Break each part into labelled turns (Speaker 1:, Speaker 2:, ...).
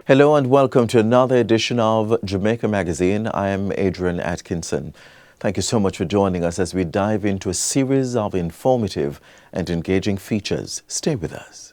Speaker 1: Hello and welcome to another edition of Jamaica Magazine. I am Adrian Atkinson. Thank you so much for joining us as we dive into a series of informative and engaging features. Stay with us.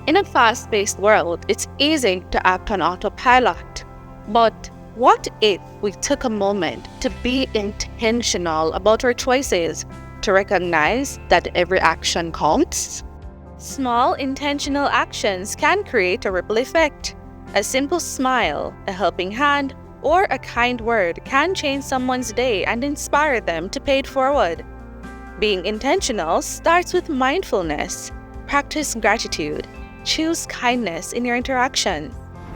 Speaker 2: In a fast-paced world, it's easy to act on autopilot. But what if we took a moment to be intentional about our choices, to recognize that every action counts? Small intentional actions can create a ripple effect. A simple smile, a helping hand, or a kind word can change someone's day and inspire them to pay it forward. Being intentional starts with mindfulness. Practice gratitude. Choose kindness in your interaction.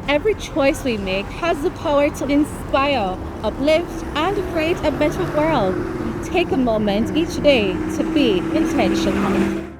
Speaker 3: Every choice we make has the power to inspire, uplift, and create a better world. Take a moment each day to be intentional.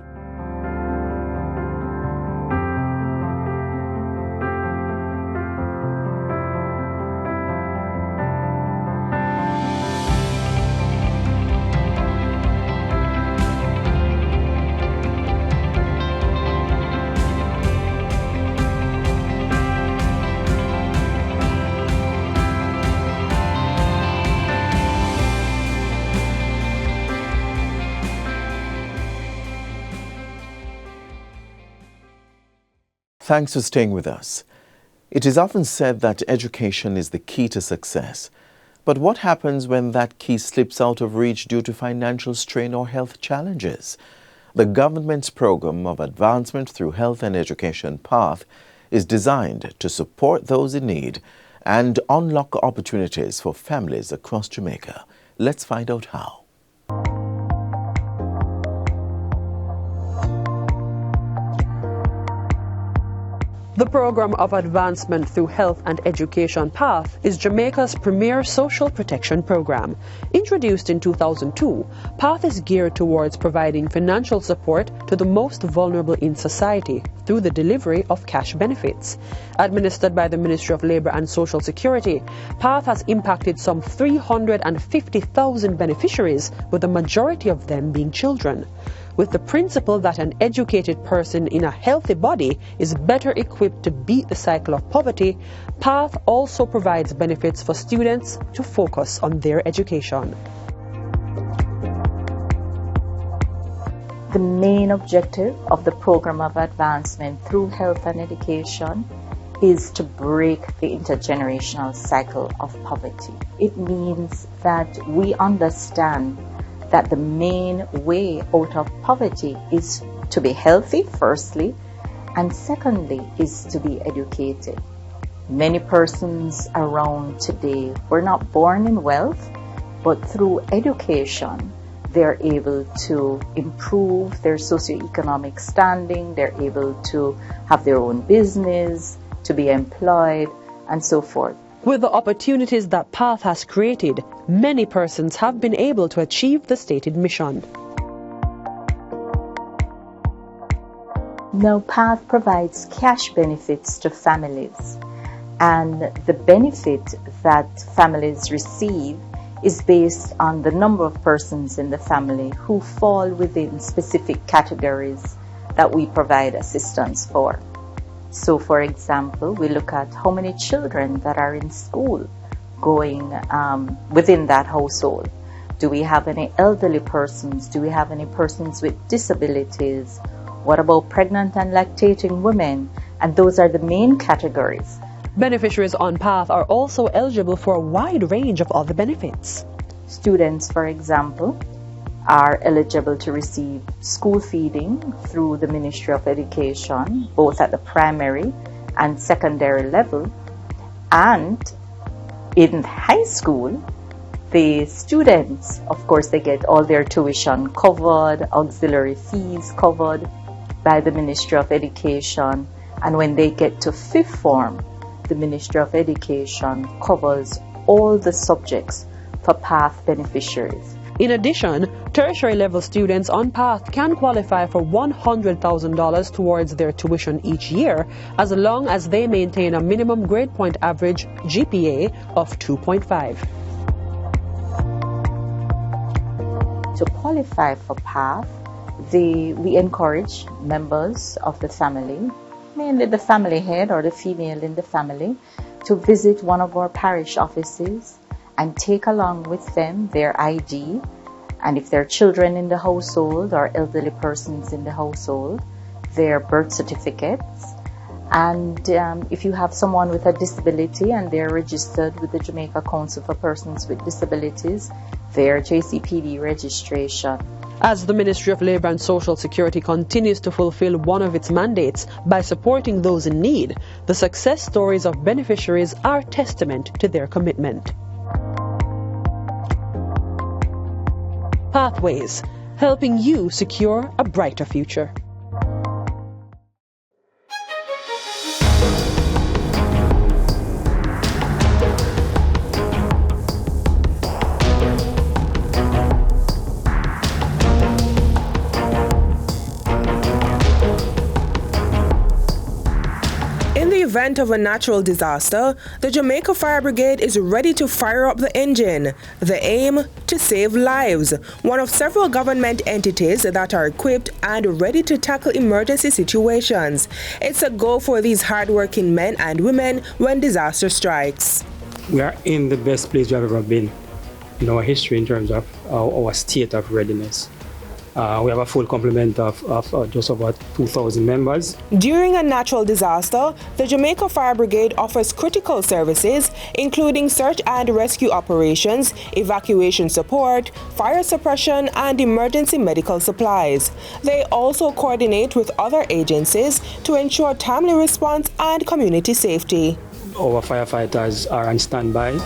Speaker 1: Thanks for staying with us. It is often said that education is the key to success. But what happens when that key slips out of reach due to financial strain or health challenges? The government's program of advancement through health and education path is designed to support those in need and unlock opportunities for families across Jamaica. Let's find out how.
Speaker 4: The Program of Advancement Through Health and Education Path is Jamaica's premier social protection program. Introduced in 2002, PATH is geared towards providing financial support to the most vulnerable in society through the delivery of cash benefits. Administered by the Ministry of Labour and Social Security, PATH has impacted some 350,000 beneficiaries, with the majority of them being children. With the principle that an educated person in a healthy body is better equipped to beat the cycle of poverty, PATH also provides benefits for students to focus on their education.
Speaker 5: The main objective of the Program of Advancement Through Health and Education is to break the intergenerational cycle of poverty. It means that we understand that the main way out of poverty is to be healthy, firstly, and secondly is to be educated. Many persons around today were not born in wealth, but through education, they're able to improve their socioeconomic standing, they're able to have their own business, to be employed, and so forth.
Speaker 4: With the opportunities that PATH has created, many persons have been able to achieve the stated mission.
Speaker 5: Now, PATH provides cash benefits to families, and the benefit that families receive is based on the number of persons in the family who fall within specific categories that we provide assistance for. So, for example, we look at how many children that are in school going within that household. Do we have any elderly persons? Do we have any persons with disabilities? What about pregnant and lactating women? And those are the main categories.
Speaker 4: Beneficiaries on PATH are also eligible for a wide range of other benefits.
Speaker 5: Students, for example, are eligible to receive school feeding through the Ministry of Education, both at the primary and secondary level. And in high school, the students, of course, they get all their tuition covered, auxiliary fees covered by the Ministry of Education. And when they get to fifth form, the Ministry of Education covers all the subjects for PATH beneficiaries.
Speaker 4: In addition, tertiary level students on PATH can qualify for $100,000 towards their tuition each year, as long as they maintain a minimum grade point average GPA of 2.5.
Speaker 5: To qualify for PATH, we encourage members of the family, mainly the family head or the female in the family, to visit one of our parish offices and take along with them their ID, and if there are children in the household or elderly persons in the household, their birth certificates. And if you have someone with a disability and they're registered with the Jamaica Council for Persons with Disabilities, their JCPD registration.
Speaker 4: As the Ministry of Labour and Social Security continues to fulfill one of its mandates by supporting those in need, the success stories of beneficiaries are testament to their commitment. Pathways, helping you secure a brighter future.
Speaker 6: Event of a natural disaster, the Jamaica Fire Brigade is ready to fire up the engine. The aim? To save lives, one of several government entities that are equipped and ready to tackle emergency situations. It's a goal for these hardworking men and women when disaster strikes.
Speaker 7: We are in the best place we have ever been in our history in terms of our state of readiness. We have a full complement of just about 2,000 members.
Speaker 6: During a natural disaster, the Jamaica Fire Brigade offers critical services, including search and rescue operations, evacuation support, fire suppression, and emergency medical supplies. They also coordinate with other agencies to ensure timely response and community safety.
Speaker 7: Our firefighters are on standby.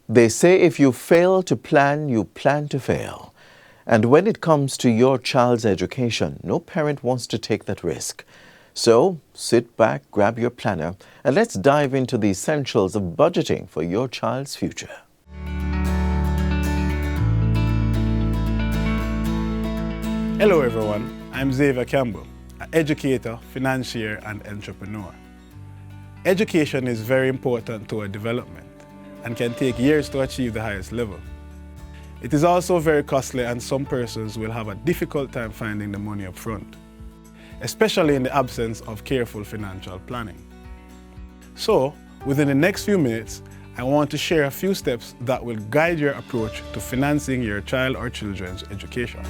Speaker 1: They say if you fail to plan, you plan to fail. And when it comes to your child's education, no parent wants to take that risk. So sit back, grab your planner, and let's dive into the essentials of budgeting for your child's future.
Speaker 8: Hello everyone, I'm Xavier Campbell, an educator, financier, and entrepreneur. Education is very important to our development and can take years to achieve the highest level. It is also very costly, and some persons will have a difficult time finding the money up front, especially in the absence of careful financial planning. So, within the next few minutes, I want to share a few steps that will guide your approach to financing your child or children's education.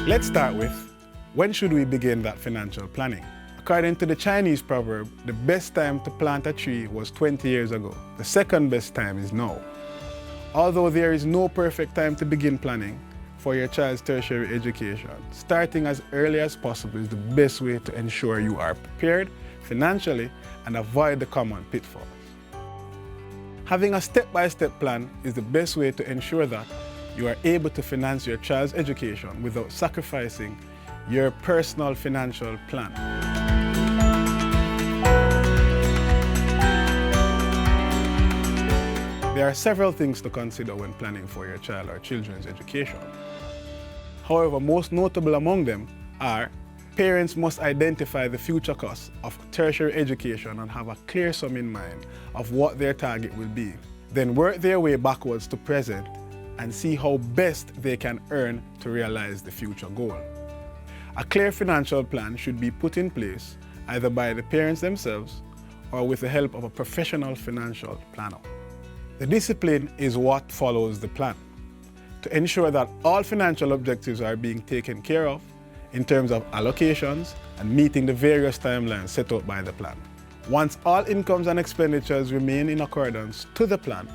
Speaker 8: Let's start with, when should we begin that financial planning? According to the Chinese proverb, the best time to plant a tree was 20 years ago. The second best time is now. Although there is no perfect time to begin planning for your child's tertiary education, starting as early as possible is the best way to ensure you are prepared financially and avoid the common pitfalls. Having a step-by-step plan is the best way to ensure that you are able to finance your child's education without sacrificing your personal financial plan. There are several things to consider when planning for your child or children's education. However, most notable among them are parents must identify the future costs of tertiary education and have a clear sum in mind of what their target will be. Then work their way backwards to present and see how best they can earn to realize the future goal. A clear financial plan should be put in place either by the parents themselves or with the help of a professional financial planner. The discipline is what follows the plan to ensure that all financial objectives are being taken care of in terms of allocations and meeting the various timelines set out by the plan. Once all incomes and expenditures remain in accordance to the plan,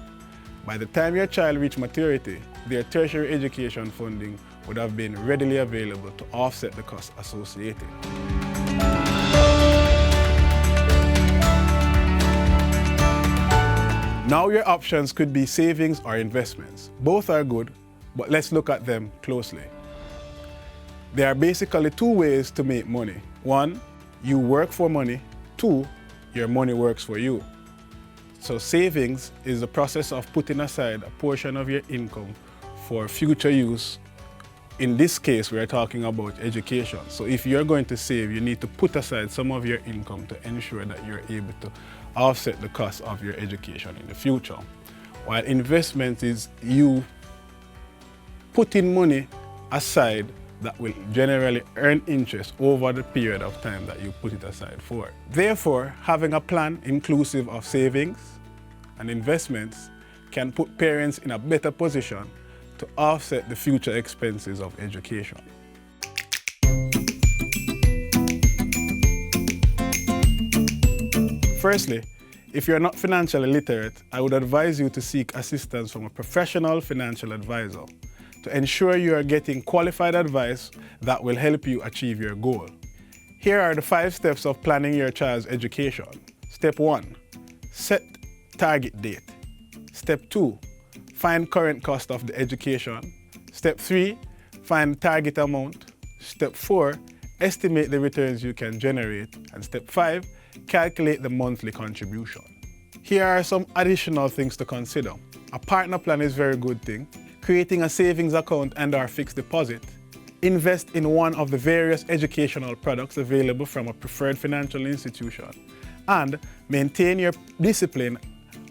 Speaker 8: by the time your child reaches maturity, their tertiary education funding would have been readily available to offset the costs associated. Now your options could be savings or investments. Both are good, but let's look at them closely. There are basically two ways to make money. One, you work for money. Two, your money works for you. So savings is the process of putting aside a portion of your income for future use. In this case, we're talking about education. So if you're going to save, you need to put aside some of your income to ensure that you're able to offset the cost of your education in the future. While investment is you putting money aside that will generally earn interest over the period of time that you put it aside for. Therefore, having a plan inclusive of savings and investments can put parents in a better position to offset the future expenses of education. Firstly, if you're not financially literate, I would advise you to seek assistance from a professional financial advisor to ensure you are getting qualified advice that will help you achieve your goal. Here are the 5 steps of planning your child's education. Step 1, set target date. Step 2, find current cost of the education. Step 3, find target amount. Step 4, estimate the returns you can generate. And step 5, calculate the monthly contribution. Here are some additional things to consider. A partner plan is a very good thing. Creating a savings account and/or fixed deposit. Invest in one of the various educational products available from a preferred financial institution. And maintain your discipline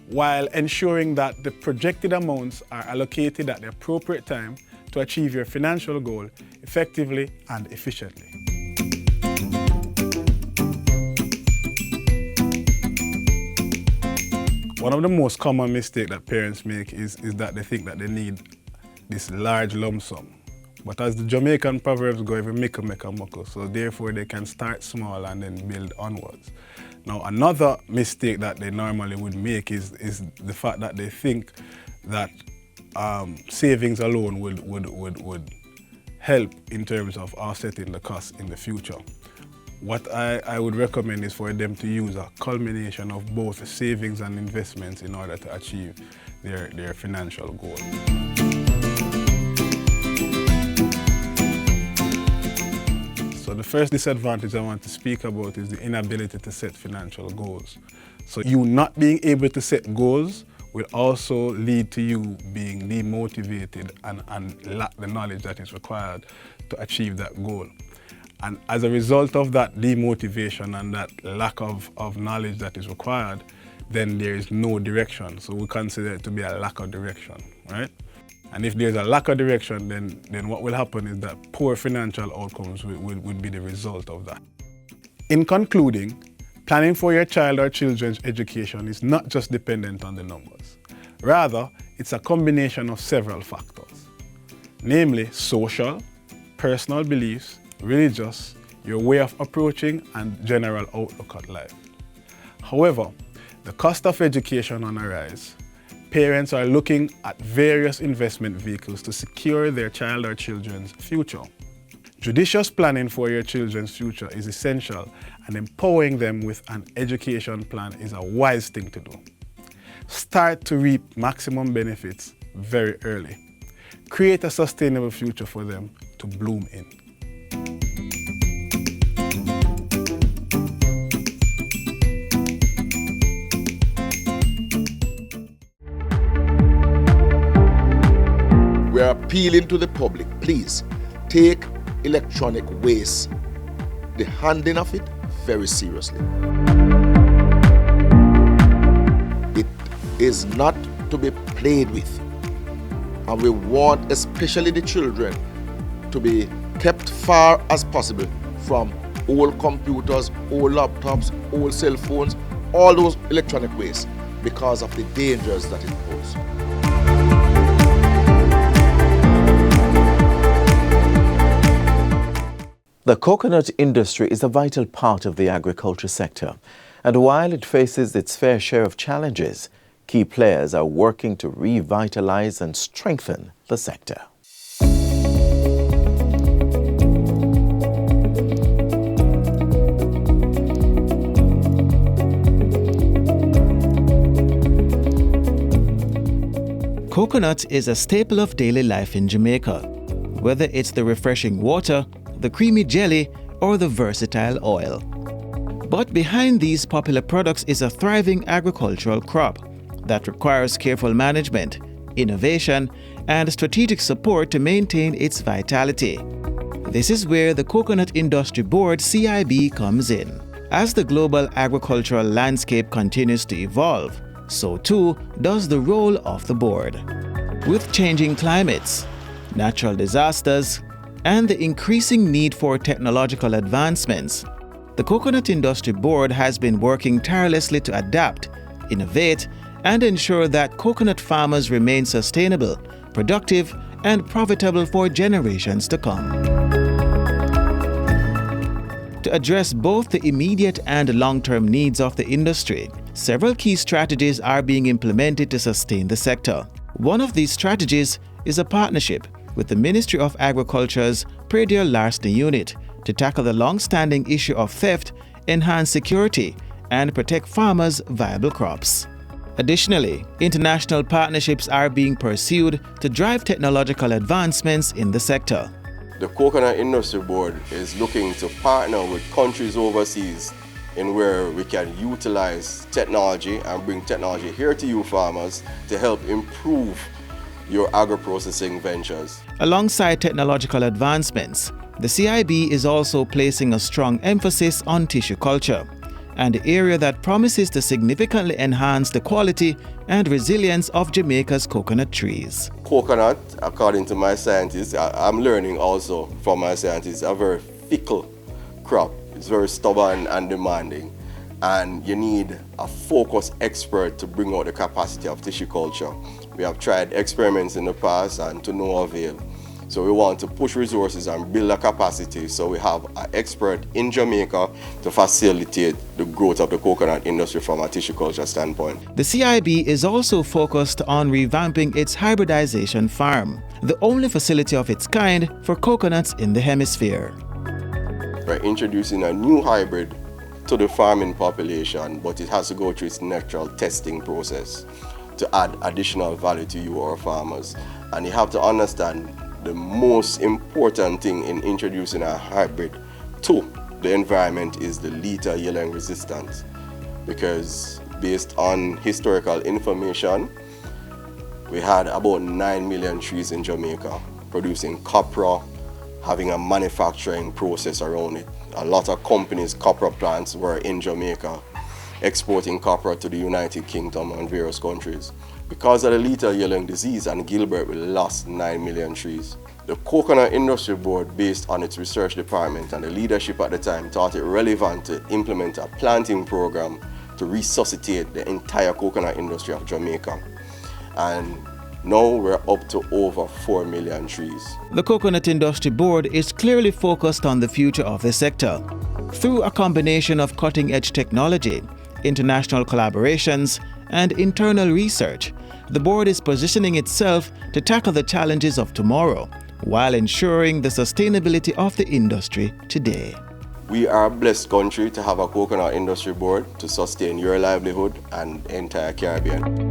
Speaker 8: while ensuring that the projected amounts are allocated at the appropriate time to achieve your financial goal effectively and efficiently. One of the most common mistakes that parents make is that they think that they need this large lump sum. But as the Jamaican proverbs go, every mickle make a muckle, so therefore they can start small and then build onwards. Now another mistake that they normally would make is the fact that they think that savings alone would help in terms of offsetting the costs in the future. What I would recommend is for them to use a culmination of both savings and investments in order to achieve their financial goal. So the first disadvantage I want to speak about is the inability to set financial goals. So you not being able to set goals will also lead to you being demotivated and lack the knowledge that is required to achieve that goal. And as a result of that demotivation and that lack of knowledge that is required, then there is no direction. So we consider it to be a lack of direction, right? And if there's a lack of direction, then what will happen is that poor financial outcomes will be the result of that. In concluding, planning for your child or children's education is not just dependent on the numbers. Rather, it's a combination of several factors, namely social, personal beliefs, religious, your way of approaching, and general outlook at life. However, the cost of education on a rise. Parents are looking at various investment vehicles to secure their child or children's future. Judicious planning for your children's future is essential, and empowering them with an education plan is a wise thing to do. Start to reap maximum benefits very early. Create a sustainable future for them to bloom in.
Speaker 9: We are appealing to the public, please take electronic waste, the handling of it, very seriously. It is not to be played with, and we want especially the children to be kept far as possible from old computers, old laptops, old cell phones, all those electronic waste because of the dangers that it poses.
Speaker 1: The coconut industry is a vital part of the agriculture sector, and while it faces its fair share of challenges, key players are working to revitalize and strengthen the sector.
Speaker 10: Coconut is a staple of daily life in Jamaica, whether it's the refreshing water, the creamy jelly, or the versatile oil. But behind these popular products is a thriving agricultural crop that requires careful management, innovation, and strategic support to maintain its vitality. This is where the Coconut Industry Board (CIB) comes in. As the global agricultural landscape continues to evolve, so too does the role of the board. With changing climates, natural disasters, and the increasing need for technological advancements, the Coconut Industry Board has been working tirelessly to adapt, innovate, and ensure that coconut farmers remain sustainable, productive, and profitable for generations to come. To address both the immediate and long-term needs of the industry, several key strategies are being implemented to sustain the sector. One of these strategies is a partnership with the Ministry of Agriculture's Predial Larceny Unit to tackle the long-standing issue of theft, enhance security, and protect farmers' viable crops. Additionally, international partnerships are being pursued to drive technological advancements in the sector.
Speaker 11: The Coconut Industry Board is looking to partner with countries overseas in where we can utilize technology and bring technology here to you farmers to help improve your agro-processing ventures.
Speaker 10: Alongside technological advancements, the CIB is also placing a strong emphasis on tissue culture, and the area that promises to significantly enhance the quality and resilience of Jamaica's coconut trees.
Speaker 11: Coconut, according to my scientists, I'm learning also from my scientists, a very fickle crop. It's very stubborn and demanding, and you need a focused expert to bring out the capacity of tissue culture. We have tried experiments in the past and to no avail. So we want to push resources and build a capacity, so we have an expert in Jamaica to facilitate the growth of the coconut industry from a tissue culture standpoint.
Speaker 10: The CIB is also focused on revamping its hybridization farm, the only facility of its kind for coconuts in the hemisphere.
Speaker 11: We're introducing a new hybrid to the farming population, but it has to go through its natural testing process to add additional value to you, our farmers. And you have to understand the most important thing in introducing a hybrid to the environment is the lethal yellowing resistance, because based on historical information, we had about 9 million trees in Jamaica producing copra, having a manufacturing process around it. A lot of companies' copra plants were in Jamaica, exporting copra to the United Kingdom and various countries. Because of the lethal yellowing disease and Gilbert, we lost 9 million trees. The Coconut Industry Board, based on its research department and the leadership at the time, thought it relevant to implement a planting program to resuscitate the entire coconut industry of Jamaica. And now we're up to over 4 million trees.
Speaker 10: The Coconut Industry Board is clearly focused on the future of the sector. Through a combination of cutting-edge technology, international collaborations, and internal research, the board is positioning itself to tackle the challenges of tomorrow while ensuring the sustainability of the industry today.
Speaker 11: We are a blessed country to have a Coconut Industry Board to sustain your livelihood and the entire Caribbean.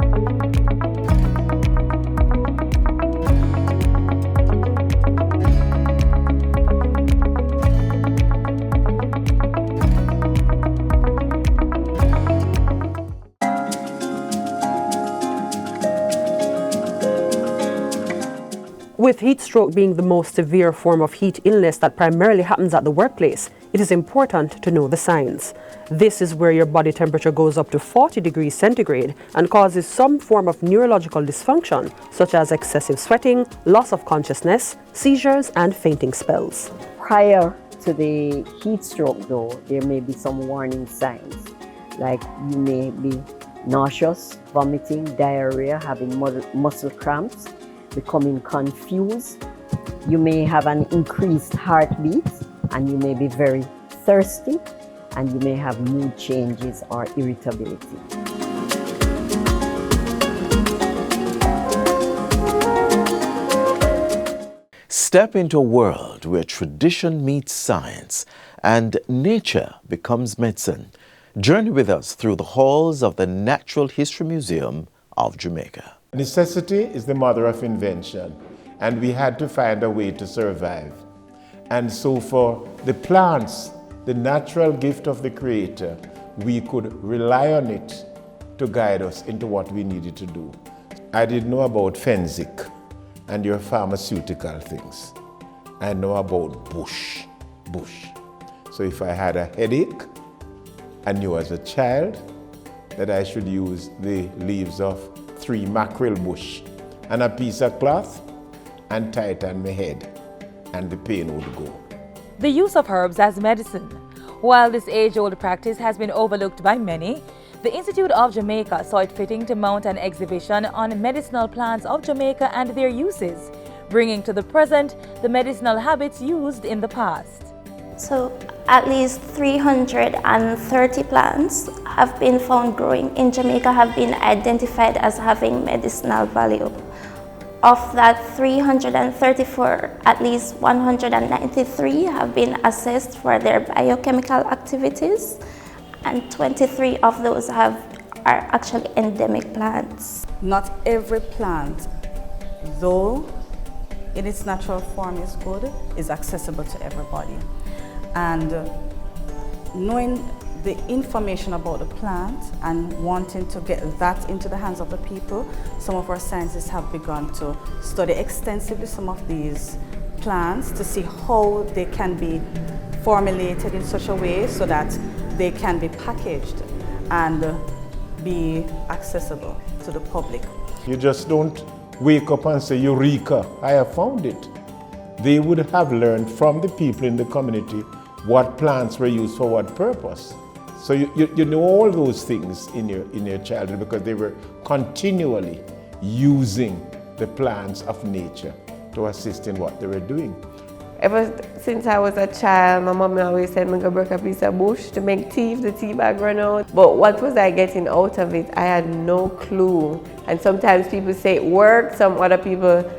Speaker 4: With heat stroke being the most severe form of heat illness that primarily happens at the workplace, it is important to know the signs. This is where your body temperature goes up to 40 degrees centigrade and causes some form of neurological dysfunction, such as excessive sweating, loss of consciousness, seizures, and fainting spells.
Speaker 12: Prior to the heat stroke, though, there may be some warning signs, like you may be nauseous, vomiting, diarrhea, having muscle cramps, becoming confused. You may have an increased heartbeat, and you may be very thirsty, and you may have mood changes or irritability.
Speaker 1: Step into a world where tradition meets science and nature becomes medicine. Journey with us through the halls of the Natural History Museum of Jamaica.
Speaker 13: Necessity is the mother of invention, and we had to find a way to survive. And so for the plants, the natural gift of the Creator, we could rely on it to guide us into what we needed to do. I didn't know about Fenzik and your pharmaceutical things. I know about bush. So if I had a headache, I knew as a child that I should use the leaves of 3 mackerel bush and a piece of cloth and tie it on my head, and the pain would go.
Speaker 14: The use of herbs as medicine. While this age-old practice has been overlooked by many, the Institute of Jamaica saw it fitting to mount an exhibition on medicinal plants of Jamaica and their uses, bringing to the present the medicinal habits used in the past.
Speaker 15: So at least 330 plants have been found growing in Jamaica, have been identified as having medicinal value. Of that 334, at least 193 have been assessed for their biochemical activities, and 23 of those are actually endemic plants.
Speaker 16: Not every plant, though in its natural form is good, is accessible to everybody. And knowing the information about the plant and wanting to get that into the hands of the people, some of our scientists have begun to study extensively some of these plants to see how they can be formulated in such a way so that they can be packaged and be accessible to the public.
Speaker 13: You just don't wake up and say, Eureka, I have found it. They would have learned from the people in the community what plants were used for what purpose. So you know all those things in your childhood because they were continually using the plants of nature to assist in what they were doing.
Speaker 17: Ever since I was a child, my mom always said me go break a piece of bush to make tea if the tea bag run out. But what was I getting out of it? I had no clue. And sometimes people say it worked, some other people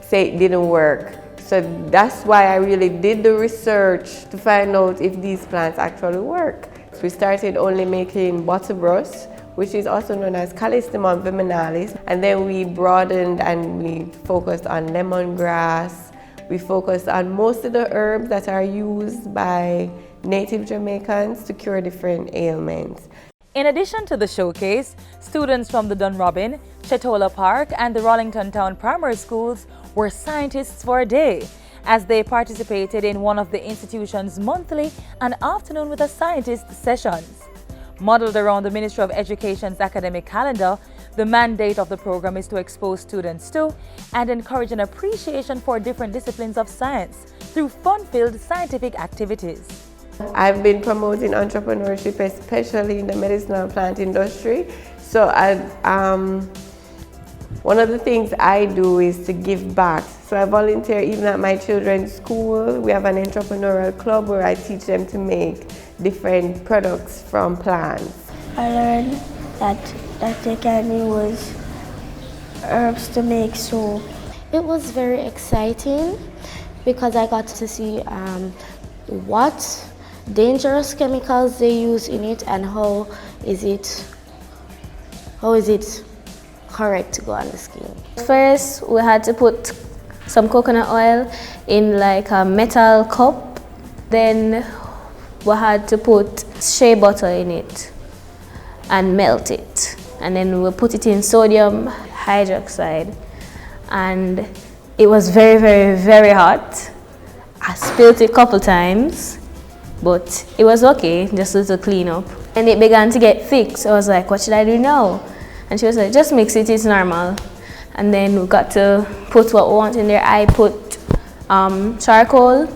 Speaker 17: say it didn't work. So that's why I really did the research to find out if these plants actually work. So we started only making butterbrush, which is also known as Callistemon viminalis. And then we broadened and we focused on lemongrass. We focused on most of the herbs that are used by native Jamaicans to cure different ailments.
Speaker 14: In addition to the showcase, students from the Dunrobin, Chetola Park and the Rollington Town primary schools were scientists for a day as they participated in one of the institution's monthly and afternoon with a scientist sessions. Modeled around the Ministry of Education's academic calendar, the mandate of the program is to expose students to and encourage an appreciation for different disciplines of science through fun-filled scientific activities.
Speaker 17: I've been promoting entrepreneurship, especially in the medicinal plant industry. So one of the things I do is to give back. So I volunteer even at my children's school. We have an entrepreneurial club where I teach them to make different products from plants.
Speaker 18: I learned that they can use herbs to make soap. It was very exciting because I got to see what dangerous chemicals they use in it and how is it correct to go on the skin.
Speaker 19: First, we had to put some coconut oil in like a metal cup. Then we had to put shea butter in it and melt it. And then we put it in sodium hydroxide. And it was very, very, very hot. I spilled it a couple times, but it was okay, just a little cleanup. And it began to get thick, so I was like, what should I do now? And she was like, just mix it, it's normal. And then we got to put what we want in there. I put charcoal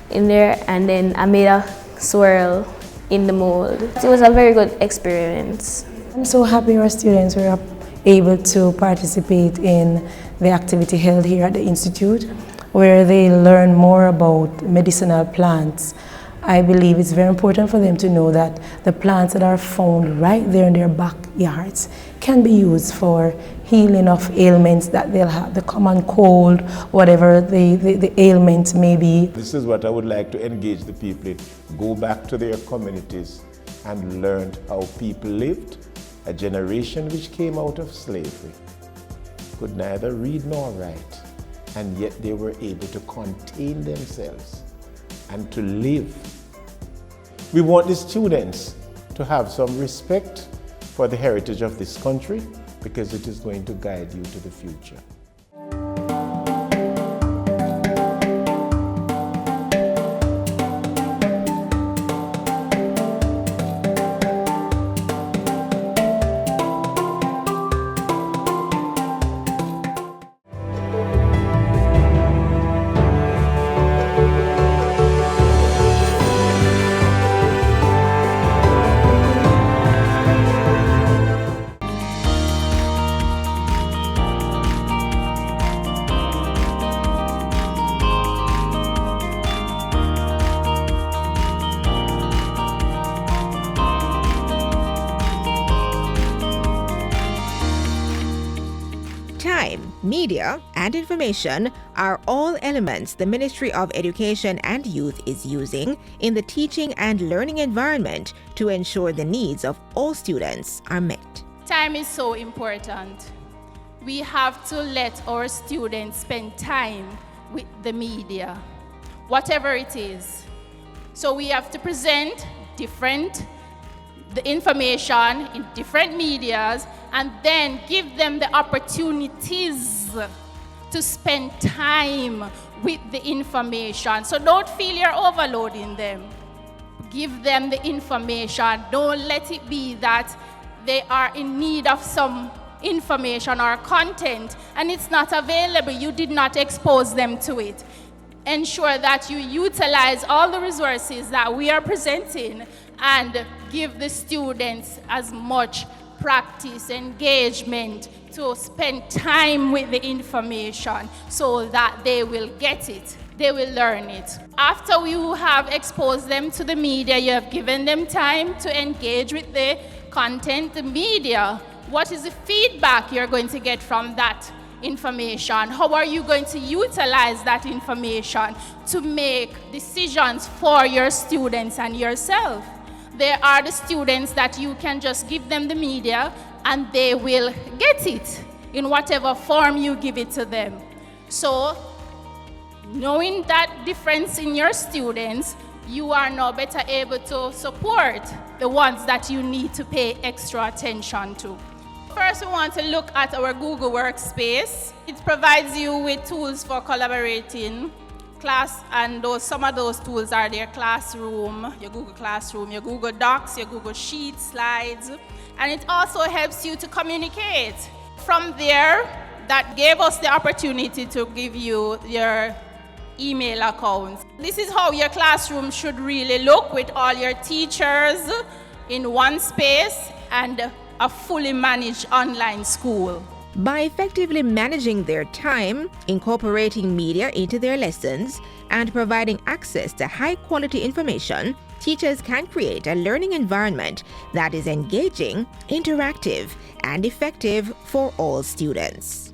Speaker 19: in there, and then I made a swirl in the mold. It was a very good experience.
Speaker 20: I'm so happy our students were able to participate in the activity held here at the Institute, where they learn more about medicinal plants. I believe it's very important for them to know that the plants that are found right there in their backyards can be used for healing of ailments that they'll have, the common cold, whatever the ailment may be.
Speaker 13: This is what I would like to engage the people in. Go back to their communities and learn how people lived, a generation which came out of slavery. could neither read nor write, and yet they were able to contain themselves and to live. We want the students to have some respect for the heritage of this country because it is going to guide you to the future.
Speaker 21: Time, media, and information are all elements the Ministry of Education and Youth is using in the teaching and learning environment to ensure the needs of all students are met.
Speaker 22: Time is so important. We have to let our students spend time with the media, whatever it is. So we have to present the information in different medias and then give them the opportunities to spend time with the information. So don't feel you're overloading them. Give them the information. Don't let it be that they are in need of some information or content and it's not available. You did not expose them to it. Ensure that you utilize all the resources that we are presenting and give the students as much practice, engagement to spend time with the information so that they will get it, they will learn it. After you have exposed them to the media, you have given them time to engage with the content, the media. What is the feedback you're going to get from that information? How are you going to utilize that information to make decisions for your students and yourself? There are the students that you can just give them the media and they will get it in whatever form you give it to them. So, knowing that difference in your students, you are now better able to support the ones that you need to pay extra attention to. First, we want to look at our Google Workspace. It provides you with tools for collaborating class, and some of those tools are their Classroom, your Google Classroom, your Google Docs, your Google Sheets, slides, and it also helps you to communicate. From there, that gave us the opportunity to give you your email accounts. This is how your classroom should really look with all your teachers in one space and a fully managed online school.
Speaker 21: By effectively managing their time, incorporating media into their lessons, and providing access to high-quality information, teachers can create a learning environment that is engaging, interactive, and effective for all students.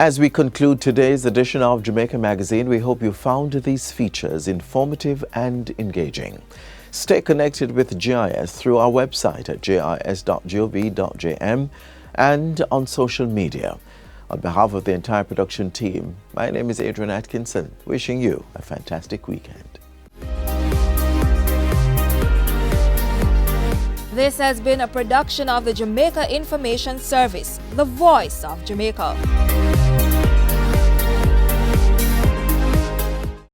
Speaker 1: As we conclude today's edition of Jamaica Magazine, we hope you found these features informative and engaging. Stay connected with GIS through our website at gis.gov.jm and on social media. On behalf of the entire production team, my name is Adrian Atkinson, wishing you a fantastic weekend.
Speaker 23: This has been a production of the Jamaica Information Service, the voice of Jamaica.